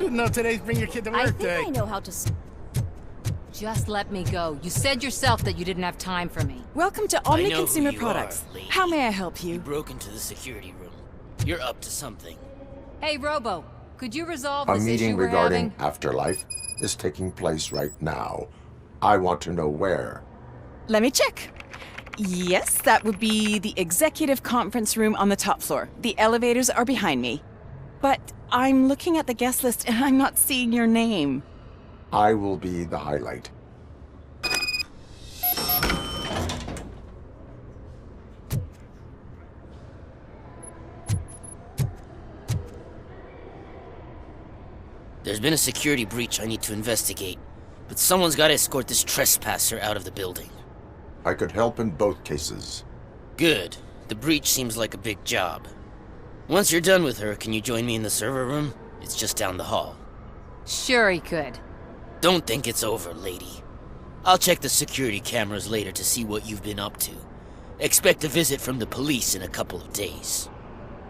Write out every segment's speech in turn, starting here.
didn't know today's Bring Your Kid to Work Day. I think I know how to... Just let me go. You said yourself that you didn't have time for me. Welcome to Omni Consumer Products. How may I help you? You broke into the security room. You're up to something. Hey, Robo, could you resolve A this issue meeting we're regarding having? afterlife is taking place right now. I want to know where. Let me check. Yes, that would be the executive conference room on the top floor. The elevators are behind me. But I'm looking at the guest list and I'm not seeing your name. I will be the highlight. There's been a security breach I need to investigate, but someone's got to escort this trespasser out of the building. I could help in both cases. Good. The breach seems like a big job. Once you're done with her, can you join me in the server room? It's just down the hall. Sure he could. Don't think it's over, lady. I'll check the security cameras later to see what you've been up to. Expect a visit from the police in a couple of days.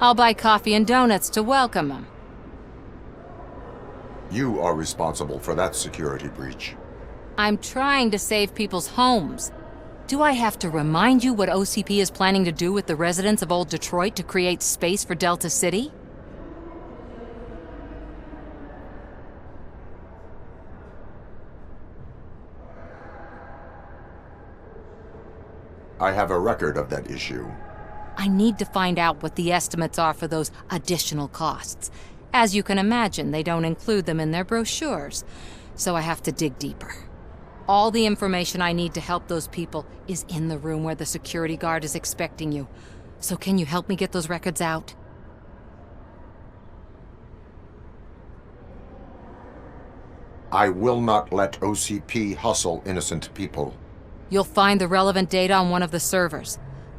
I'll buy coffee and donuts to welcome him. You are responsible for that security breach. I'm trying to save people's homes. Do I have to remind you what OCP is planning to do with the residents of Old Detroit to create space for Delta City? I have a record of that issue. I need to find out what the estimates are for those additional costs. As you can imagine, they don't include them in their brochures, so I have to dig deeper. All the information I need to help those people is in the room where the security guard is expecting you. So can you help me get those records out? I will not let OCP hustle innocent people. You'll find the relevant data on one of the servers.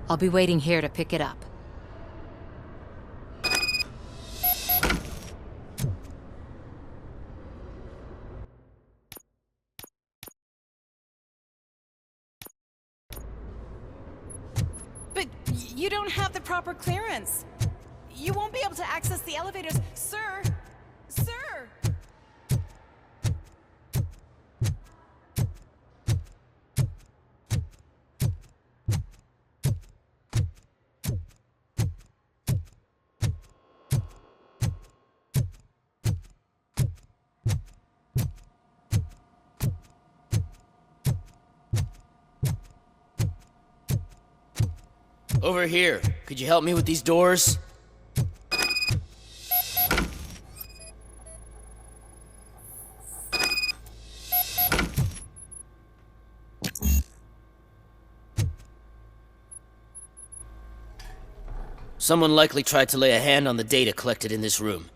I'll be waiting here to pick it up. But you don't have the proper clearance. You won't be able to access the elevators, sir. Sir! Over here. Could you help me with these doors? Someone likely tried to lay a hand on the data collected in this room.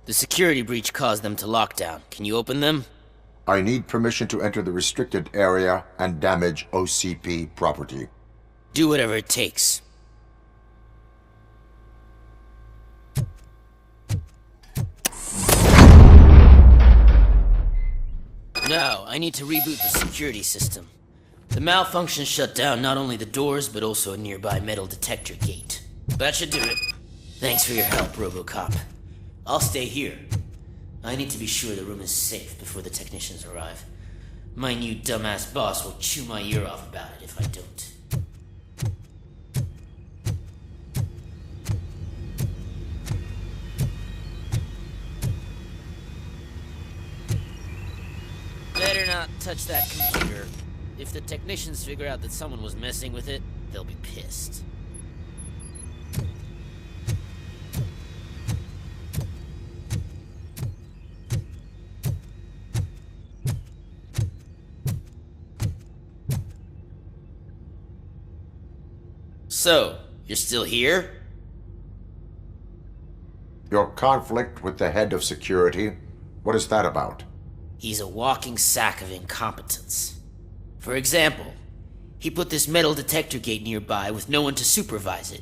The security breach caused them to lock down. Can you open them? I need permission to enter the restricted area and damage OCP property. Do whatever it takes. Now, I need to reboot the security system. The malfunction shut down not only the doors, but also a nearby metal detector gate. That should do it. Thanks for your help, RoboCop. I'll stay here. I need to be sure the room is safe before the technicians arrive. My new dumbass boss will chew my ear off about it if I don't. Better not touch that computer. If the technicians figure out that someone was messing with it, they'll be pissed. So, you're still here? Your conflict with the head of security, what is that about? He's a walking sack of incompetence. For example, he put this metal detector gate nearby with no one to supervise it.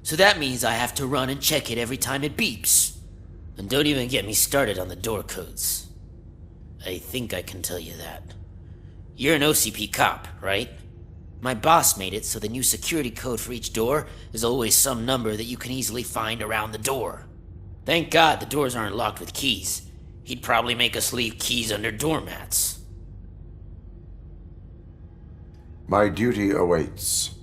So that means I have to run and check it every time it beeps. And don't even get me started on the door codes. I think I can tell you that. You're an OCP cop, right? My boss made it so the new security code for each door is always some number that you can easily find around the door. Thank God the doors aren't locked with keys. He'd probably make us leave keys under doormats. My duty awaits.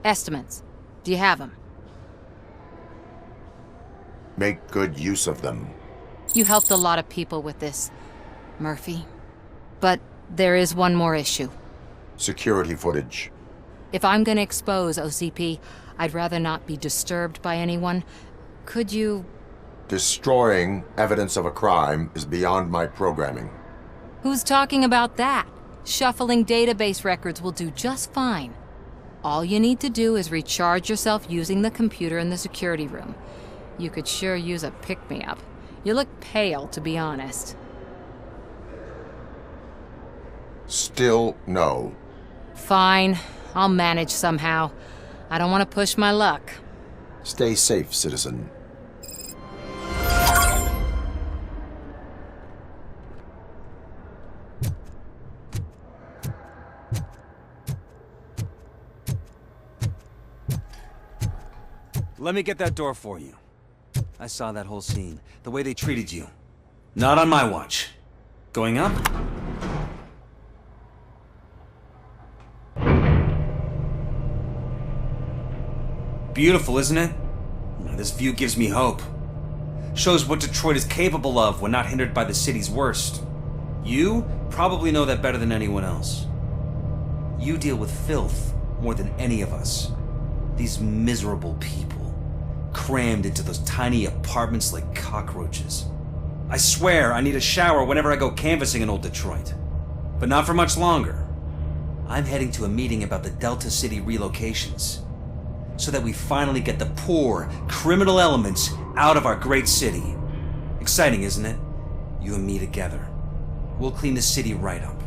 Estimates. Do you have them? Make good use of them. You helped a lot of people with this, Murphy. But there is one more issue. Security footage. If I'm gonna expose OCP, I'd rather not be disturbed by anyone. Could you... Destroying evidence of a crime is beyond my programming. Who's talking about that? Shuffling database records will do just fine. All you need to do is recharge yourself using the computer in the security room. You could sure use a pick-me-up. You look pale, to be honest. Still no. Fine. I'll manage somehow. I don't want to push my luck. Stay safe, citizen. Let me get that door for you. I saw that whole scene. The way they treated you. Not on my watch. Going up? Beautiful, isn't it? This view gives me hope. Shows what Detroit is capable of when not hindered by the city's worst. You probably know that better than anyone else. You deal with filth more than any of us. These miserable people, crammed into those tiny apartments like cockroaches. I swear I need a shower whenever I go canvassing in old Detroit. But not for much longer. I'm heading to a meeting about the Delta City relocations, so that we finally get the poor, criminal elements out of our great city. Exciting, isn't it? You and me together. We'll clean the city right up.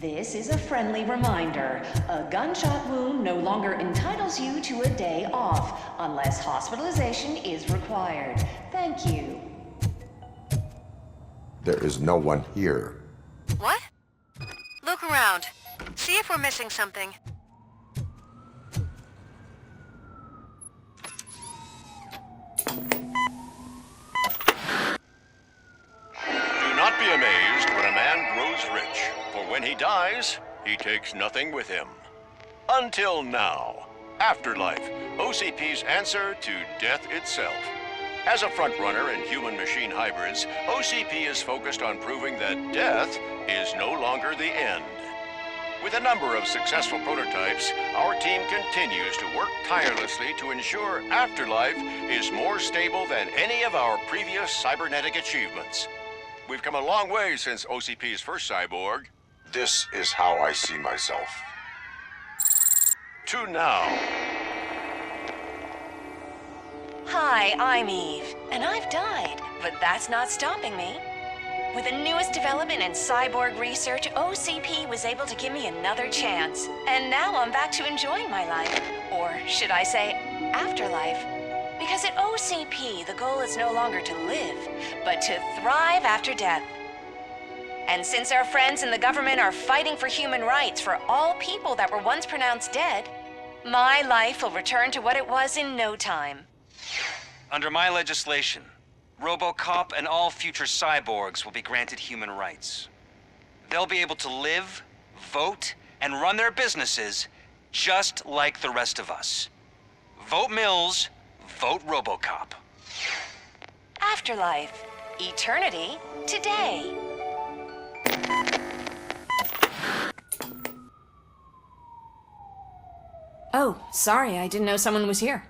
This is a friendly reminder. A gunshot wound no longer entitles you to a day off, unless hospitalization is required. Thank you. There is no one here. What? Look around. See if we're missing something. when he dies, he takes nothing with him. Until now. Afterlife, OCP's answer to death itself. As a frontrunner in human-machine hybrids, OCP is focused on proving that death is no longer the end. With a number of successful prototypes, our team continues to work tirelessly to ensure Afterlife is more stable than any of our previous cybernetic achievements. We've come a long way since OCP's first cyborg. This is how I see myself. To now. Hi, I'm Eve, and I've died, but that's not stopping me. With the newest development in cyborg research, OCP was able to give me another chance. And now I'm back to enjoying my life. Or should I say, afterlife? Because at OCP, the goal is no longer to live, but to thrive after death. And since our friends in the government are fighting for human rights for all people that were once pronounced dead, my life will return to what it was in no time. Under my legislation, RoboCop and all future cyborgs will be granted human rights. They'll be able to live, vote, and run their businesses just like the rest of us. Vote Mills, vote RoboCop. Afterlife. Eternity. Today. Oh, sorry, I didn't know someone was here.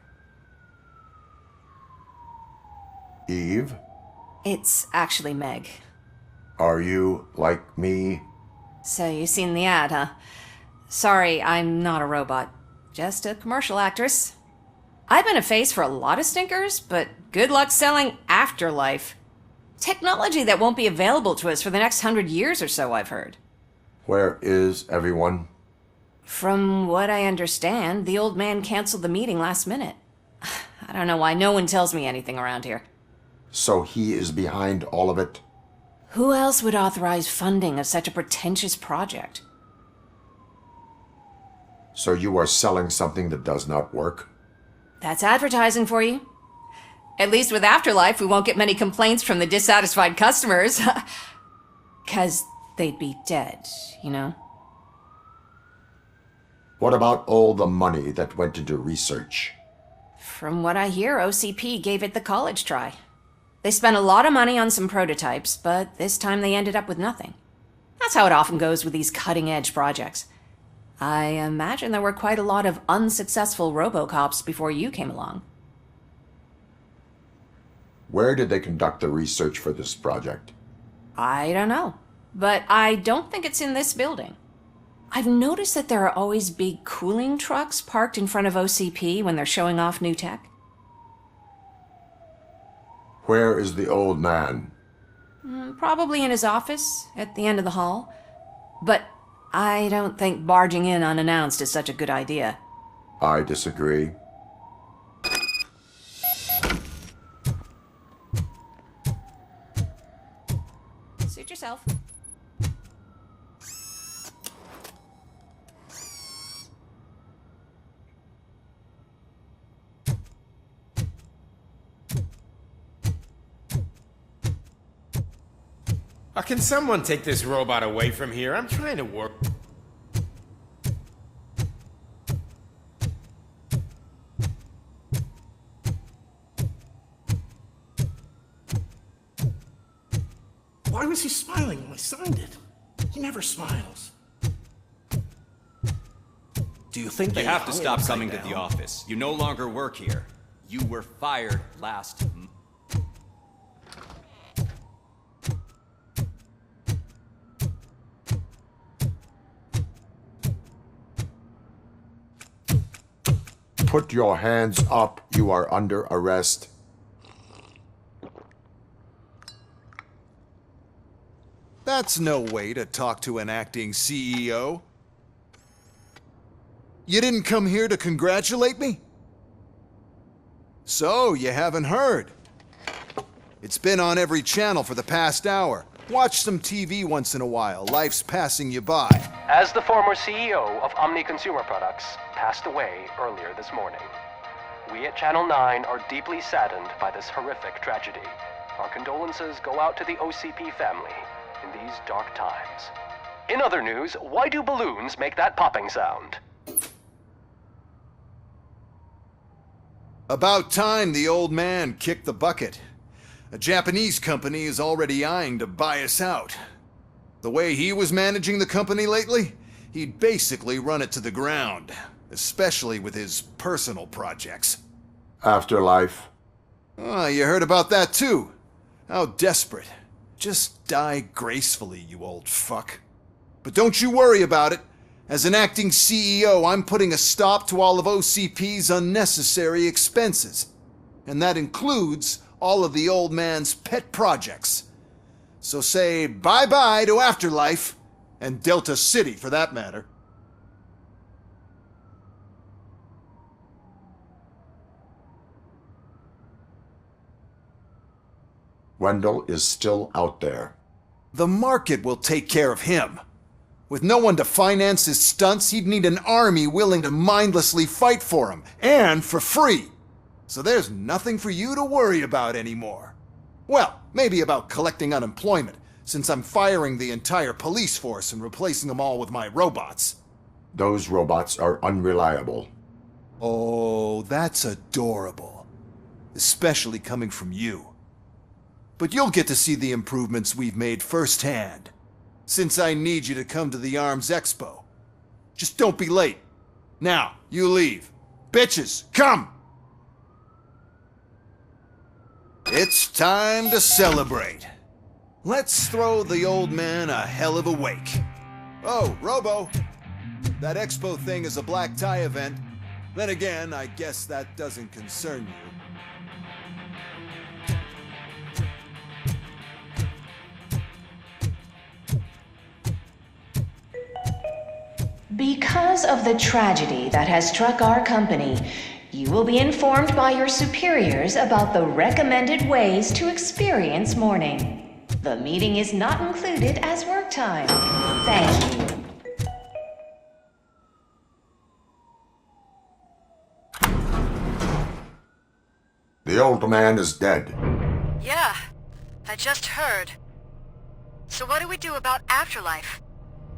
Eve, It's actually Meg. are you like me? So you've seen the ad, huh? Sorry, I'm not a robot. Just a commercial actress. I've been a face for a lot of stinkers, but good luck selling Afterlife. Technology that won't be available to us for the next 100 years or so, I've heard. Where is everyone? From what I understand, the old man canceled the meeting last minute. I don't know why no one tells me anything around here. So he is behind all of it? Who else would authorize funding of such a pretentious project? So you are selling something that does not work? That's advertising for you. At least with Afterlife, we won't get many complaints from the dissatisfied customers. 'Cause they'd be dead, you know? What about all the money that went into research? From what I hear, OCP gave it the college try. They spent a lot of money on some prototypes, but this time they ended up with nothing. That's how it often goes with these cutting-edge projects. I imagine there were quite a lot of unsuccessful RoboCops before you came along. Where did they conduct the research for this project? I don't know, but I don't think it's in this building. I've noticed that there are always big cooling trucks parked in front of OCP when they're showing off new tech. Where is the old man? Probably in his office, at the end of the hall. But I don't think barging in unannounced is such a good idea. I disagree. Suit yourself. Can someone take this robot away from here? I'm trying to work. Why was he smiling when I signed it? He never smiles. Do you think You they have to hung it stop upside coming to down? the office. You no longer work here. You were fired last month. Put your hands up. You are under arrest. That's no way to talk to an acting CEO. You didn't come here to congratulate me? So, you haven't heard. It's been on every channel for the past hour. Watch some TV once in a while. Life's passing you by. As the former CEO of Omni Consumer Products passed away earlier this morning, we at Channel 9 are deeply saddened by this horrific tragedy. Our condolences go out to the OCP family in these dark times. In other news, why do balloons make that popping sound? About time the old man kicked the bucket. A Japanese company is already eyeing to buy us out. The way he was managing the company lately, he'd basically run it to the ground, especially with his personal projects. Afterlife. Oh, you heard about that too. How desperate. Just die gracefully, you old fuck. But don't you worry about it. As an acting CEO, I'm putting a stop to all of OCP's unnecessary expenses. And that includes all of the old man's pet projects. So say bye-bye to Afterlife, and Delta City for that matter. Wendell is still out there. The market will take care of him. With no one to finance his stunts, he'd need an army willing to mindlessly fight for him, and for free. So there's nothing for you to worry about anymore. Well, maybe about collecting unemployment, since I'm firing the entire police force and replacing them all with my robots. Those robots are unreliable. Oh, that's adorable. Especially coming from you. But you'll get to see the improvements we've made firsthand, since I need you to come to the Arms Expo. Just don't be late. Now, you leave. Bitches, come! It's time to celebrate. Let's throw the old man a hell of a wake. Oh, Robo! That expo thing is a black tie event. Then again, I guess that doesn't concern you. Because of the tragedy that has struck our company, you will be informed by your superiors about the recommended ways to experience mourning. The meeting is not included as work time. Thank you. The old man is dead. Yeah, I just heard. So what do we do about Afterlife?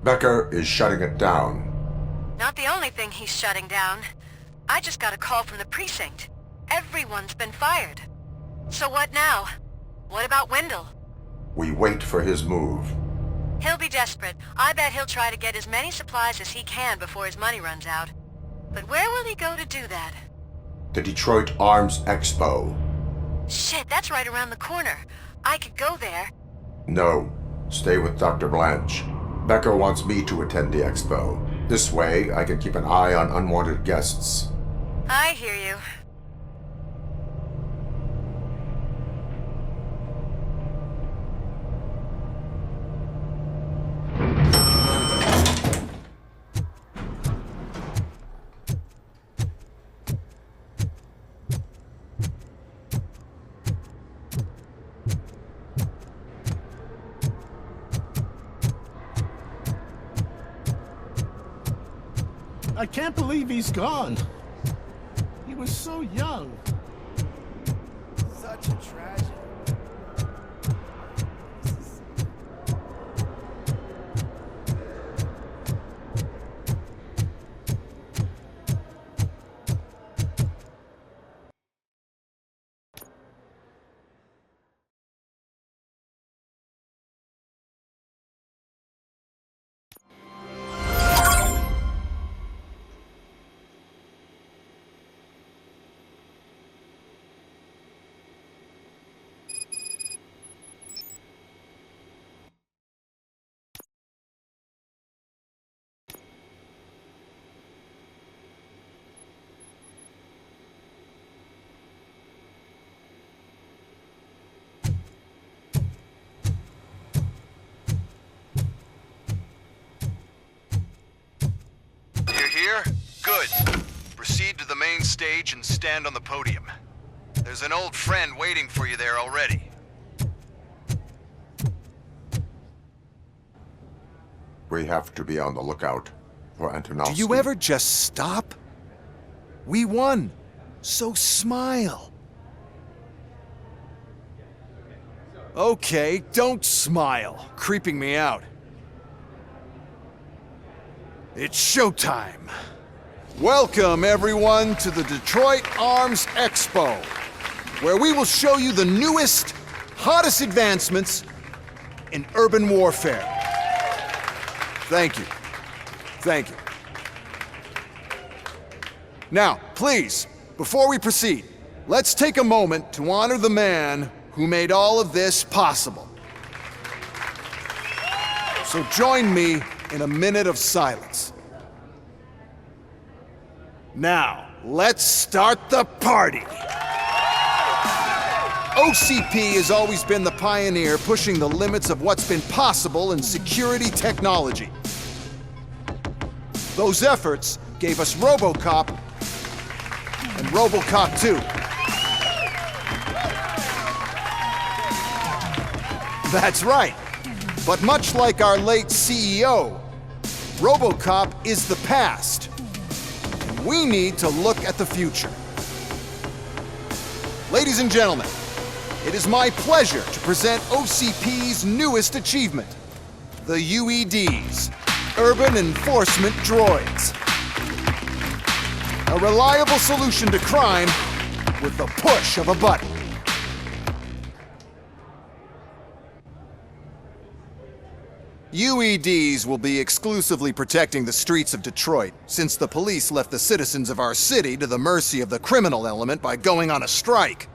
Becker is shutting it down. Not the only thing he's shutting down. I just got a call from the precinct. Everyone's been fired. So what now? What about Wendell? We wait for his move. He'll be desperate. I bet he'll try to get as many supplies as he can before his money runs out. But where will he go to do that? The Detroit Arms Expo. Shit, that's right around the corner. I could go there. No. Stay with Dr. Blanche. Becker wants me to attend the expo. This way, I can keep an eye on unwanted guests. I hear you. I can't believe he's gone. He was so young. Such a tragedy. Here? Good. Proceed to the main stage and stand on the podium. There's an old friend waiting for you there already. We have to be on the lookout for Antonovsky. Do you ever just stop? We won. So smile. Okay, don't smile. Creeping me out. It's showtime. Welcome, everyone, to the Detroit Arms Expo, where we will show you the newest, hottest advancements in urban warfare. Thank you. Thank you. Now, please, before we proceed, let's take a moment to honor the man who made all of this possible. So join me in a minute of silence. Now, let's start the party! OCP has always been the pioneer pushing the limits of what's been possible in security technology. Those efforts gave us RoboCop and RoboCop 2. That's right. But much like our late CEO, RoboCop is the past. And we need to look at the future. Ladies and gentlemen, it is my pleasure to present OCP's newest achievement, the UEDs, Urban Enforcement Droids. A reliable solution to crime with the push of a button. UEDs will be exclusively protecting the streets of Detroit, since the police left the citizens of our city to the mercy of the criminal element by going on a strike.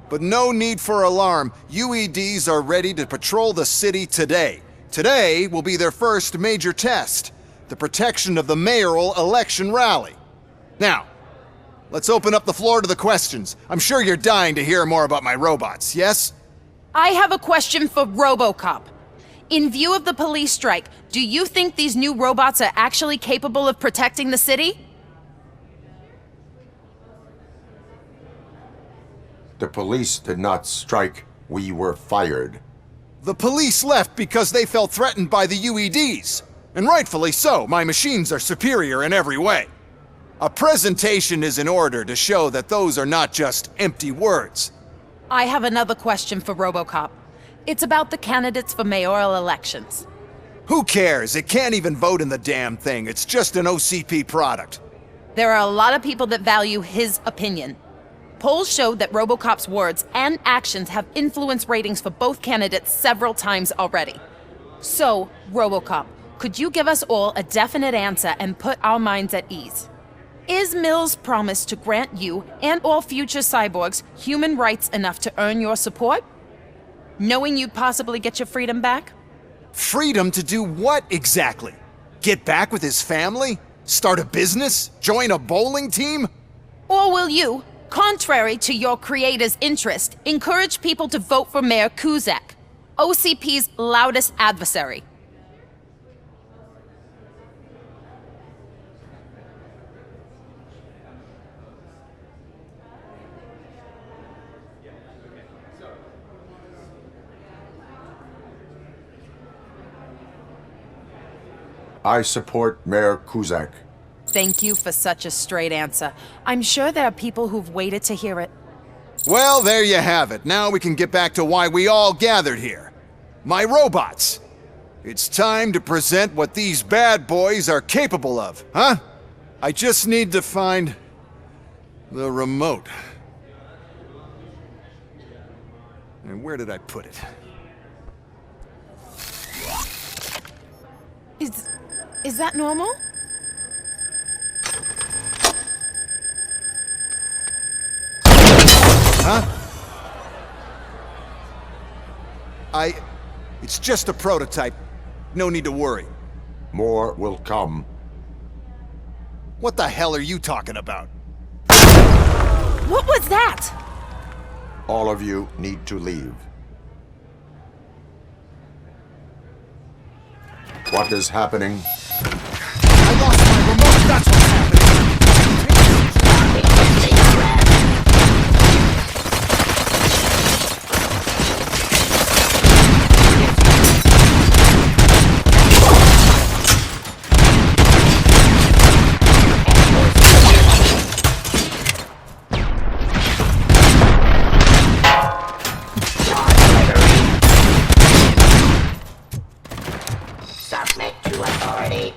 But no need for alarm, UEDs are ready to patrol the city today. Today will be their first major test, the protection of the mayoral election rally. Now, let's open up the floor to the questions. I'm sure you're dying to hear more about my robots, yes? I have a question for RoboCop. In view of the police strike, do you think these new robots are actually capable of protecting the city? The police did not strike. We were fired. The police left because they felt threatened by the UEDs. And rightfully so, my machines are superior in every way. A presentation is in order to show that those are not just empty words. I have another question for RoboCop. It's about the candidates for mayoral elections. Who cares? It can't even vote in the damn thing. It's just an OCP product. There are a lot of people that value his opinion. Polls showed that RoboCop's words and actions have influenced ratings for both candidates several times already. So, RoboCop, could you give us all a definite answer and put our minds at ease? Is Mills' promise to grant you and all future cyborgs human rights enough to earn your support? Knowing you'd possibly get your freedom back? Freedom to do what exactly? Get back with his family? Start a business? Join a bowling team? Or will you, contrary to your creator's interest, encourage people to vote for Mayor Kuzak, OCP's loudest adversary? I support Mayor Kuzak. Thank you for such a straight answer. I'm sure there are people who've waited to hear it. Well, there you have it. Now we can get back to why we all gathered here. My robots. It's time to present what these bad boys are capable of, huh? I just need to find the remote. And where did I put it? Is that normal? Huh? It's just a prototype. No need to worry. More will come. What the hell are you talking about? What was that? All of you need to leave. What is happening? I lost my remote, that's what's happening! Submit to authority.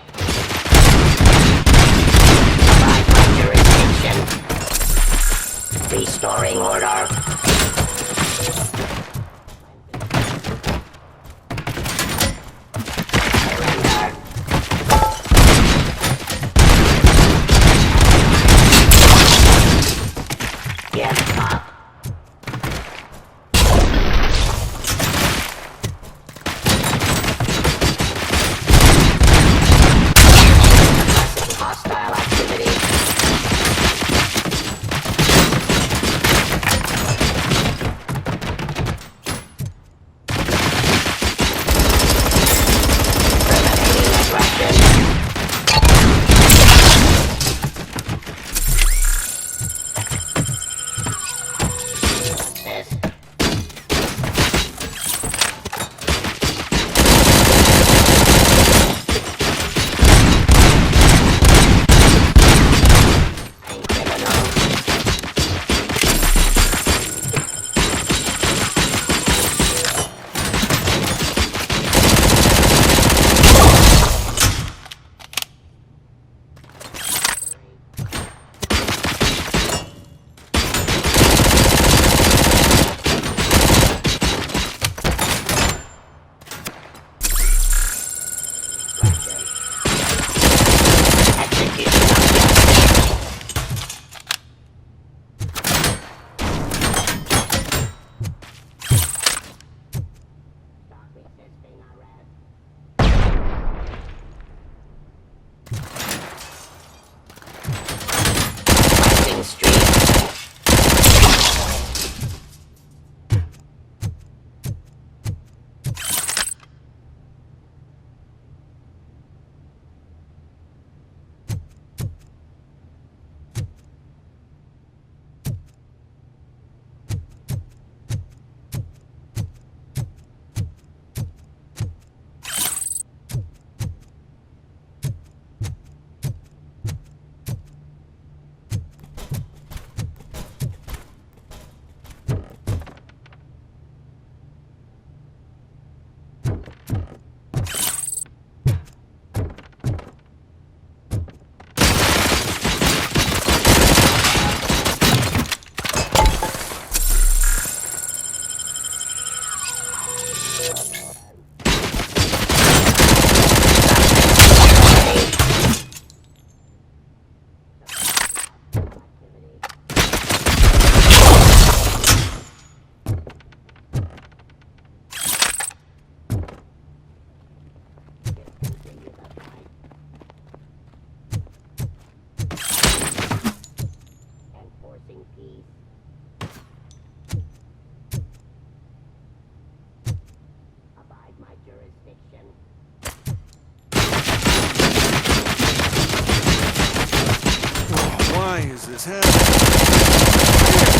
is happening?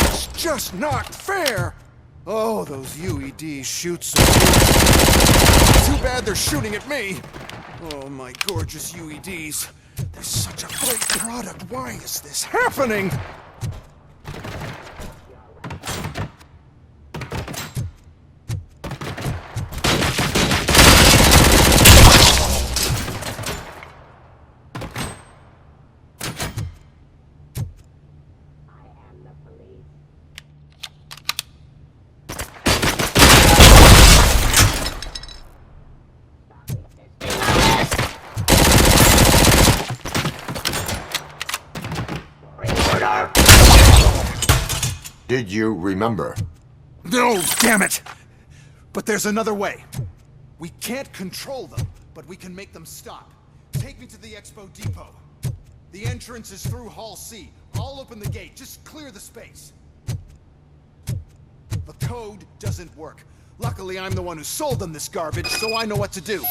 It's just not fair! Oh, those UEDs shoot so good. Too bad they're shooting at me! Oh, my gorgeous UEDs. They're such a great product. Why is this happening? Did you remember? No, damn it! But there's another way. We can't control them, but we can make them stop. Take me to the Expo Depot. The entrance is through Hall C. I'll open the gate. Just clear the space. The code doesn't work. Luckily, I'm the one who sold them this garbage, so I know what to do.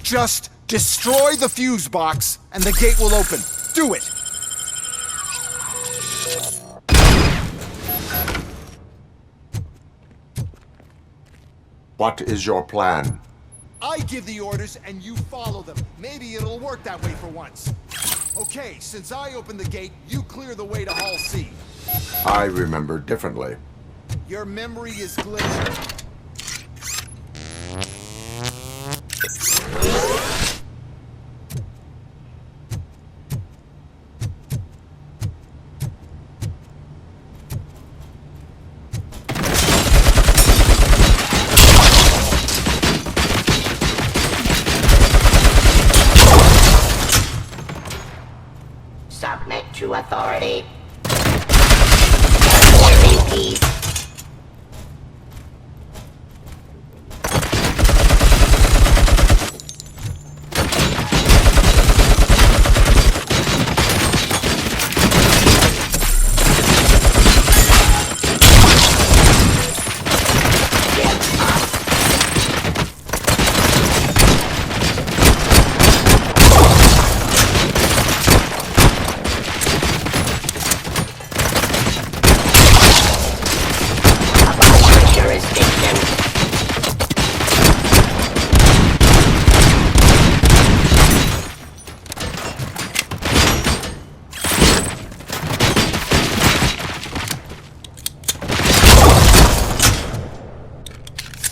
Just destroy the fuse box, and the gate will open. Do it! What is your plan? I give the orders and you follow them. Maybe it'll work that way for once. Okay, since I opened the gate, you clear the way to Hall C. I remember differently. Your memory is glitchy. Submit to authority. Living peace.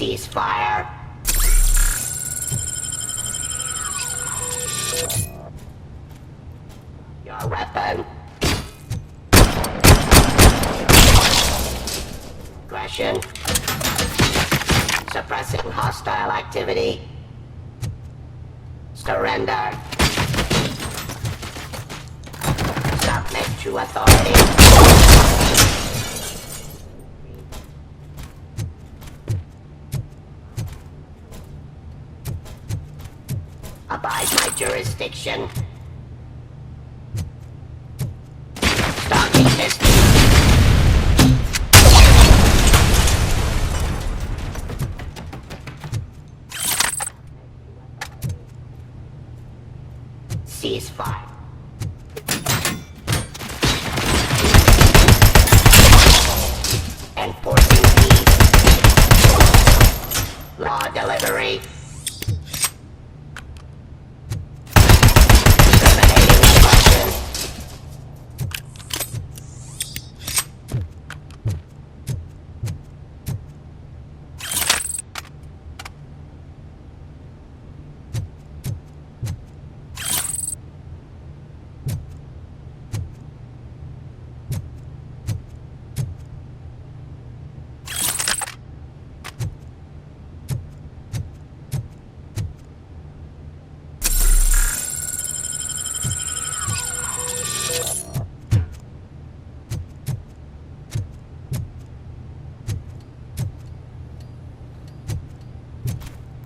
Ceasefire. Your weapon. Aggression. Suppressing hostile activity. Surrender. Submit to authority. Abide my jurisdiction. Stop existing. Ceasefire. Enforcing peace. Law delivery.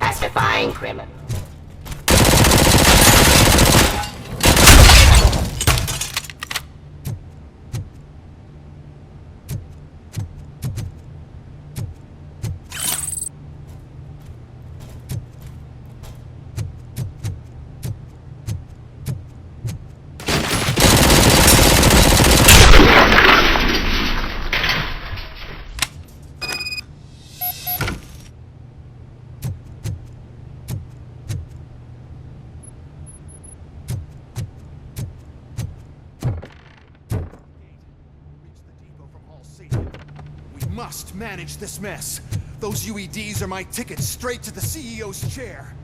Pacifying criminal. must manage this mess. Those UEDs are my ticket straight to the CEO's chair.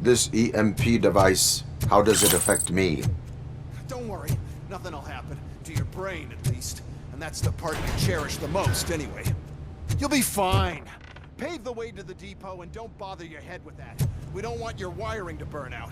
This EMP device, how does it affect me? Don't worry, nothing'll happen. To your brain, at least. And that's the part you cherish the most, anyway. You'll be fine. Pave the way to the depot and don't bother your head with that. We don't want your wiring to burn out.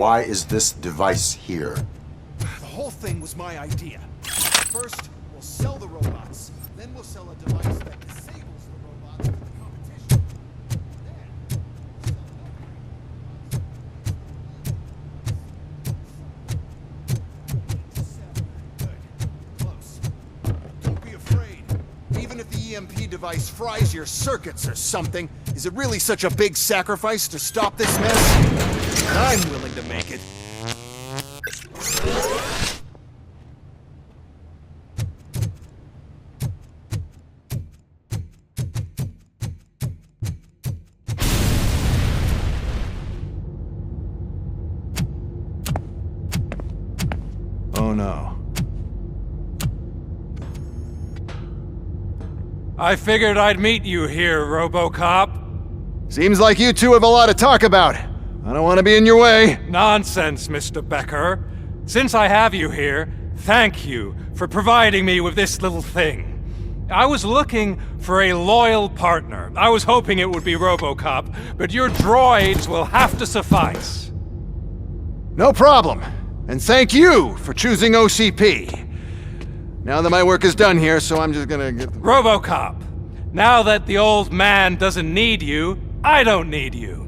Why is this device here? The whole thing was my idea. First, we'll sell the robots. Then we'll sell a device that disables the robots for the competition. Good. Close. Don't be afraid. Even if the EMP device fries your circuits or something, is it really such a big sacrifice to stop this mess? I'm willing to make it. Oh no. I figured I'd meet you here, RoboCop. Seems like you two have a lot to talk about. I don't want to be in your way. Nonsense, Mr. Becker. Since I have you here, thank you for providing me with this little thing. I was looking for a loyal partner. I was hoping it would be RoboCop, but your droids will have to suffice. No problem. And thank you for choosing OCP. Now that my work is done here, so I'm just gonna get... RoboCop, now that the old man doesn't need you, I don't need you.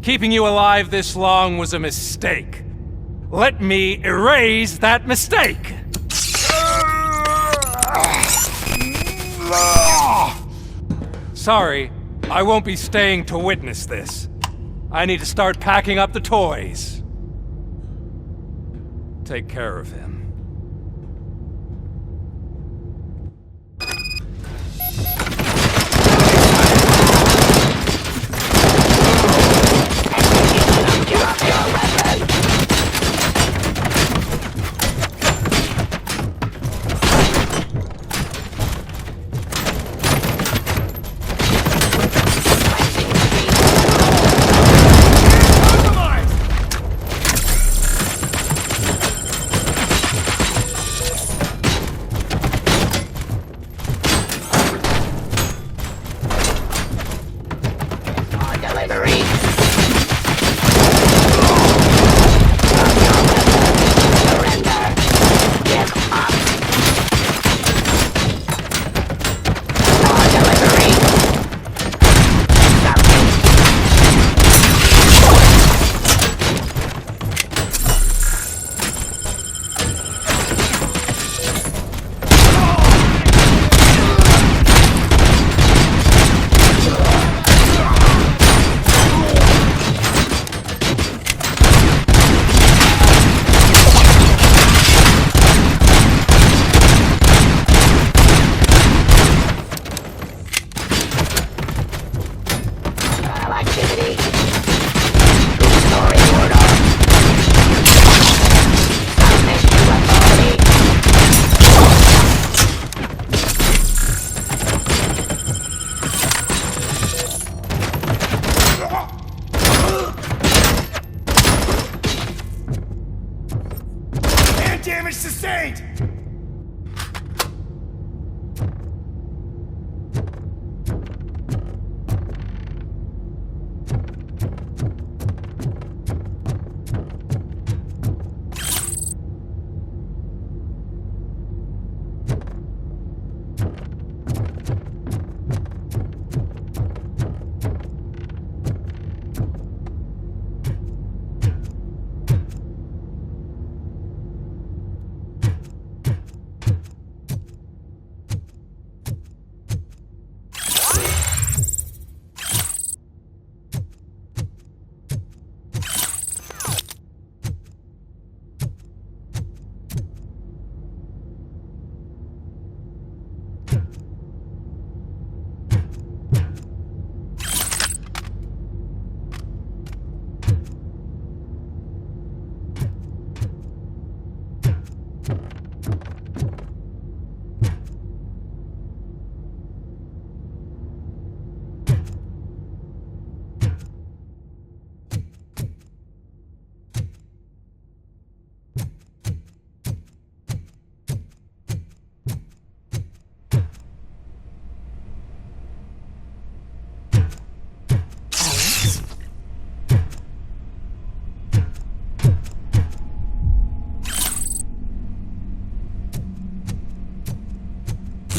Keeping you alive this long was a mistake. Let me erase that mistake! Sorry, I won't be staying to witness this. I need to start packing up the toys. Take care of him. Damage sustained!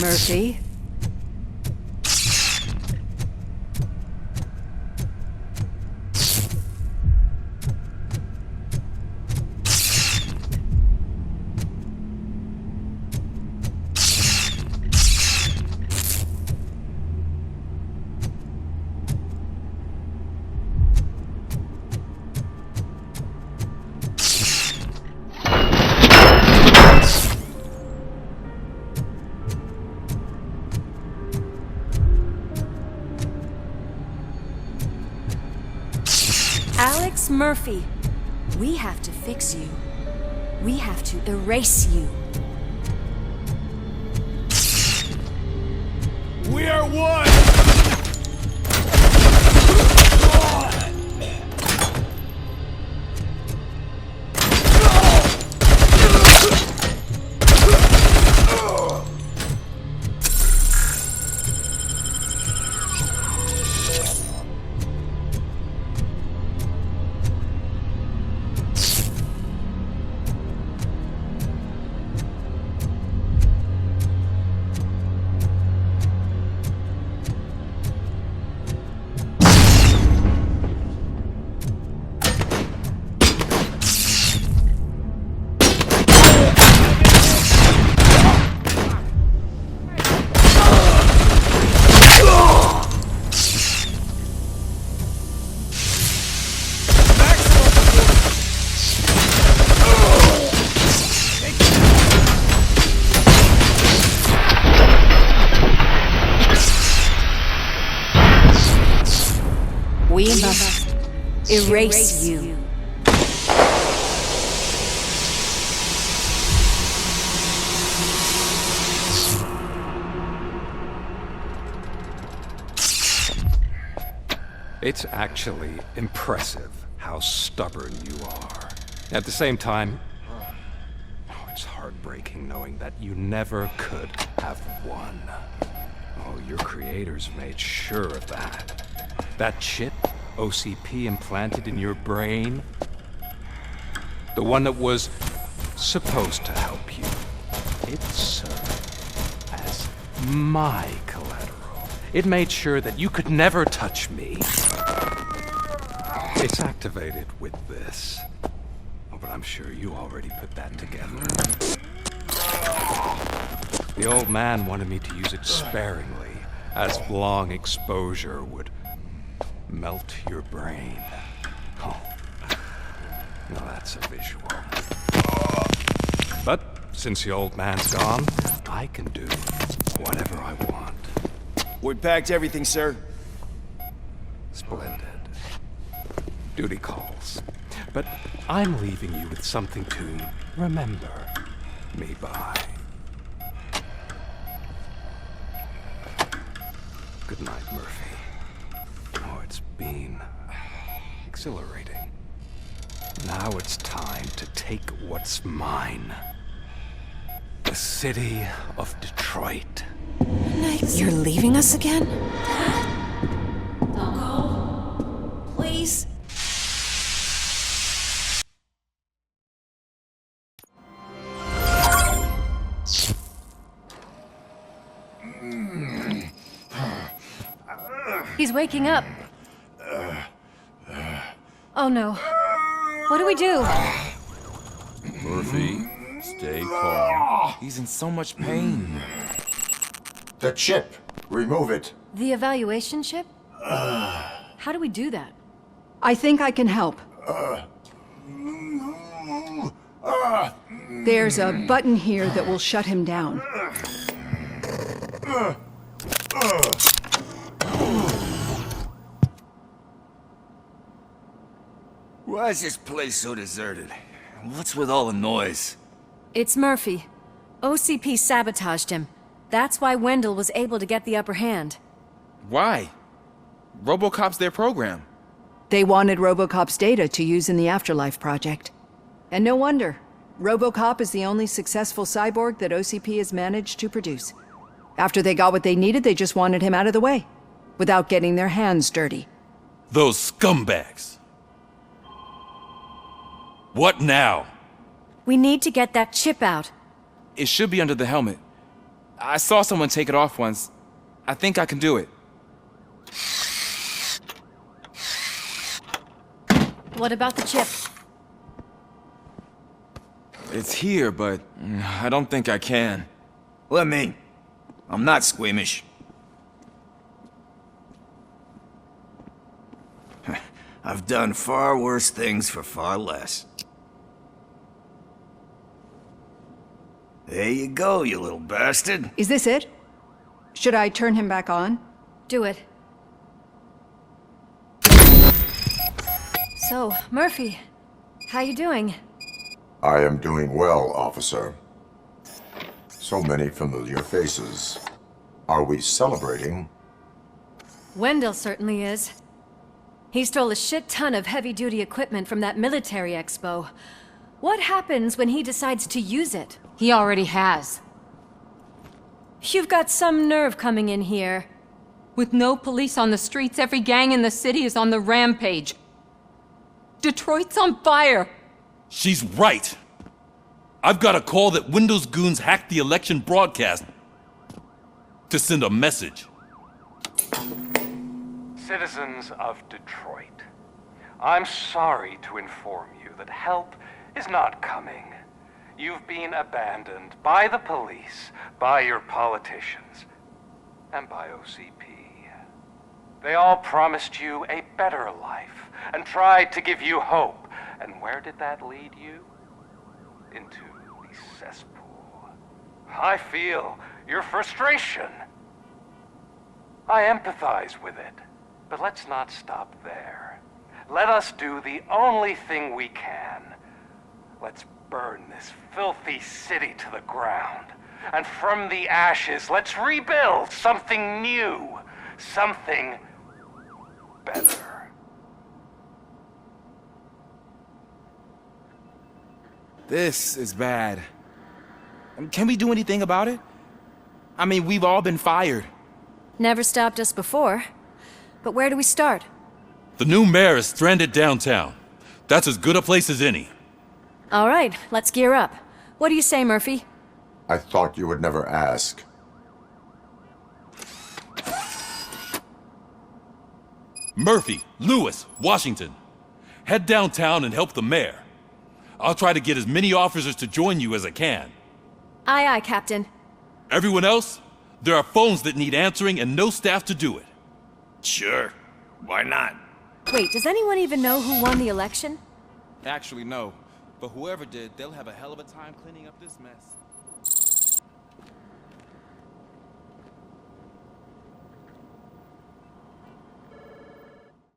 Murphy? Alex Murphy, we have to fix you. We have to erase you. We are one! We must erase you. It's actually impressive how stubborn you are. At the same time, it's heartbreaking knowing that you never could have won. Oh, your creators made sure of that. That chip OCP implanted in your brain, the one that was supposed to help you, it served as my collateral. It made sure that you could never touch me. It's activated with this. Oh, but I'm sure you already put that together. The old man wanted me to use it sparingly, as long exposure would melt your brain. Oh, now that's a visual. But since the old man's gone, I can do whatever I want. We packed everything, sir. Splendid. Duty calls. But I'm leaving you with something to remember me by. Good night, Murphy. Oh, it's been exhilarating. Now it's time to take what's mine. The city of Detroit. You're leaving us again? Don't go. Please. He's waking up. Oh no. What do we do? Murphy, stay calm. He's in so much pain. The chip. Remove it. The evaluation chip? How do we do that? I think I can help. There's a button here that will shut him down. Why is this place so deserted? What's with all the noise? It's Murphy. OCP sabotaged him. That's why Wendell was able to get the upper hand. Why? RoboCop's their program. They wanted RoboCop's data to use in the Afterlife project. And no wonder. RoboCop is the only successful cyborg that OCP has managed to produce. After they got what they needed, they just wanted him out of the way, without getting their hands dirty. Those scumbags. What now? We need to get that chip out. It should be under the helmet. I saw someone take it off once. I think I can do it. What about the chip? It's here, but I don't think I can. Let me. I'm not squeamish. I've done far worse things for far less. There you go, you little bastard. Is this it? Should I turn him back on? Do it. So, Murphy, how you doing? I am doing well, officer. So many familiar faces. Are we celebrating? Wendell certainly is. He stole a shit ton of heavy-duty equipment from that military expo. What happens when he decides to use it? He already has. You've got some nerve coming in here. With no police on the streets, every gang in the city is on the rampage. Detroit's on fire! She's right. I've got a call that Windows goons hacked the election broadcast to send a message. Citizens of Detroit, I'm sorry to inform you that help is not coming. You've been abandoned by the police, by your politicians, and by OCP. They all promised you a better life and tried to give you hope. And where did that lead you? Into the cesspool. I feel your frustration. I empathize with it. But let's not stop there. Let us do the only thing we can. Let's burn this filthy city to the ground. And from the ashes, let's rebuild something new. Something better. This is bad. Can we do anything about it? I mean, we've all been fired. Never stopped us before. But where do we start? The new mayor is stranded downtown. That's as good a place as any. All right, let's gear up. What do you say, Murphy? I thought you would never ask. Murphy, Lewis, Washington. Head downtown and help the mayor. I'll try to get as many officers to join you as I can. Aye, aye, Captain. Everyone else? There are phones that need answering and no staff to do it. Sure. Why not? Wait, does anyone even know who won the election? Actually, no. But whoever did, they'll have a hell of a time cleaning up this mess.